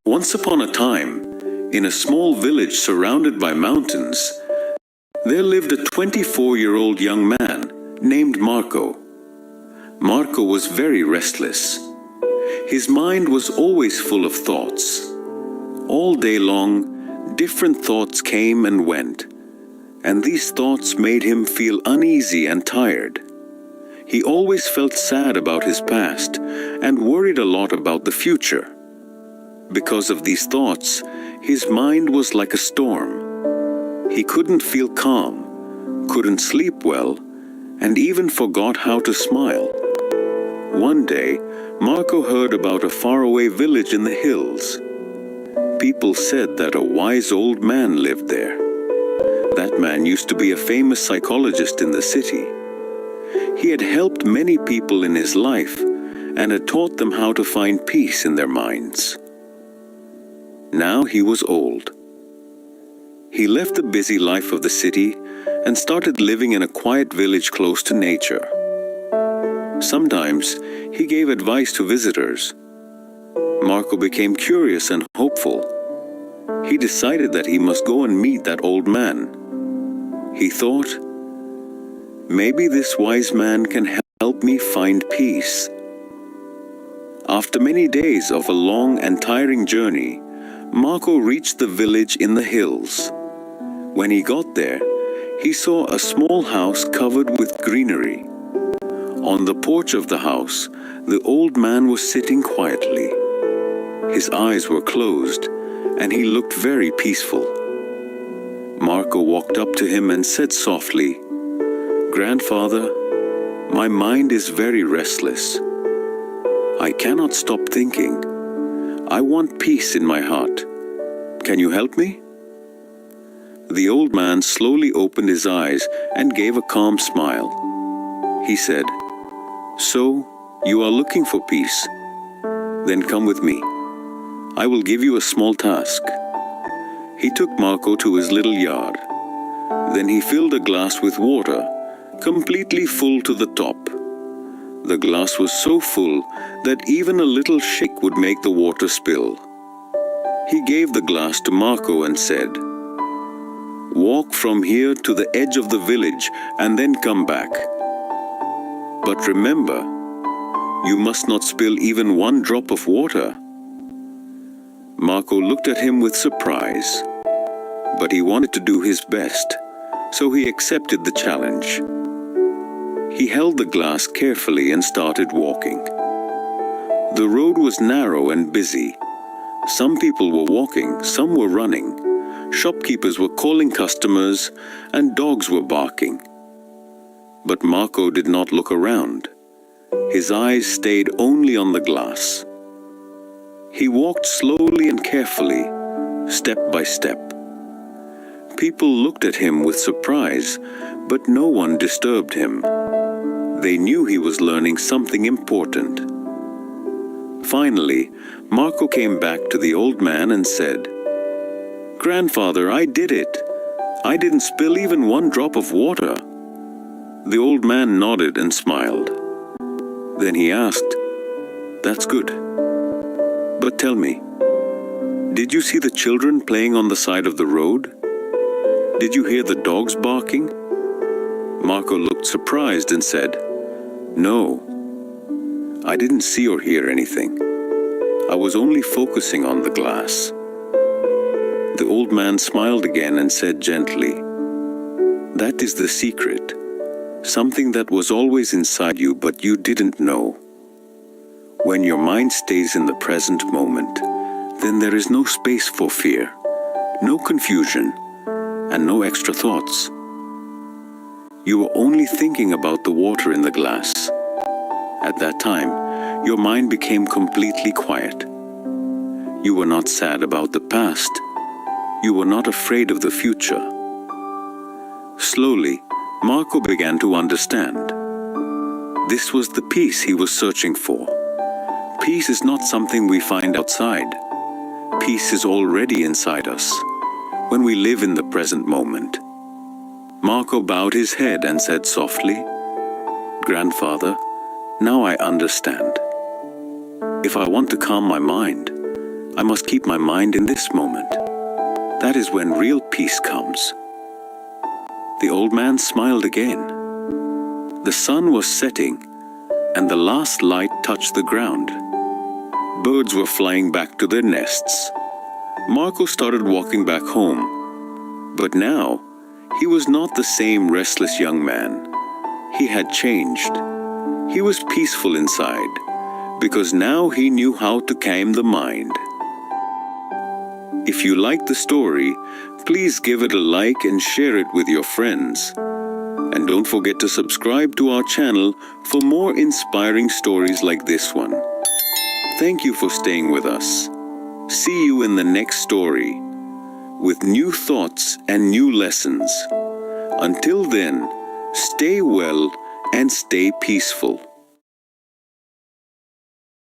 Once upon a time, in a small village surrounded by mountains, there lived a 24-year-old young man named Marco. Marco was very restless. His mind was always full of thoughts. All day long, different thoughts came and went, and these thoughts made him feel uneasy and tired. He always felt sad about his past and worried a lot about the future. Because of these thoughts, his mind was like a storm. He couldn't feel calm, couldn't sleep well, and even forgot how to smile. One day, Marco heard about a faraway village in the hills. People said that a wise old man lived there. That man used to be a famous psychologist in the city. He had helped many people in his life and had taught them how to find peace in their minds. Now he was old. He left the busy life of the city and started living in a quiet village close to nature. Sometimes he gave advice to visitors. Marco became curious and hopeful. He decided that he must go and meet that old man. He thought, maybe this wise man can help me find peace. After many days of a long and tiring journey, Marco reached the village in the hills. When he got there, he saw a small house covered with greenery. On the porch of the house, the old man was sitting quietly. His eyes were closed, and he looked very peaceful. Marco walked up to him and said softly, "Grandfather, my mind is very restless. I cannot stop thinking. I want peace in my heart. Can you help me?" The old man slowly opened his eyes and gave a calm smile. He said, "So, you are looking for peace? Then come with me. I will give you a small task." He took Marco to his little yard. Then he filled a glass with water, completely full to the top. The glass was so full that even a little shake would make the water spill. He gave the glass to Marco and said, "Walk from here to the edge of the village and then come back. But remember, you must not spill even one drop of water." Marco looked at him with surprise, but he wanted to do his best, so he accepted the challenge. He held the glass carefully and started walking. The road was narrow and busy. Some people were walking, some were running. Shopkeepers were calling customers, and dogs were barking. But Marco did not look around. His eyes stayed only on the glass. He walked slowly and carefully, step by step. People looked at him with surprise, but no one disturbed him. They knew he was learning something important. Finally, Marco came back to the old man and said, "Grandfather, I did it. I didn't spill even one drop of water." The old man nodded and smiled. Then he asked, "That's good. But tell me, did you see the children playing on the side of the road? Did you hear the dogs barking?" Marco looked surprised and said, "No, I didn't see or hear anything. I was only focusing on the glass." The old man smiled again and said gently, "That is the secret. Something that was always inside you but you didn't know. When your mind stays in the present moment, then there is no space for fear, no confusion, and no extra thoughts. You are only thinking about the water in the glass. At that time, your mind became completely quiet. You were not sad about the past. You were not afraid of the future." Slowly, Marco began to understand. This was the peace he was searching for. Peace is not something we find outside. Peace is already inside us, when we live in the present moment. Marco bowed his head and said softly, "Grandfather, now I understand. If I want to calm my mind, I must keep my mind in this moment. That is when real peace comes." The old man smiled again. The sun was setting, and the last light touched the ground. Birds were flying back to their nests. Marco started walking back home. But now, he was not the same restless young man. He had changed. He was peaceful inside, because now he knew how to calm the mind. If you liked the story, please give it a like and share it with your friends. And don't forget to subscribe to our channel for more inspiring stories like this one. Thank you for staying with us. See you in the next story, with new thoughts and new lessons. Until then, stay well and stay peaceful.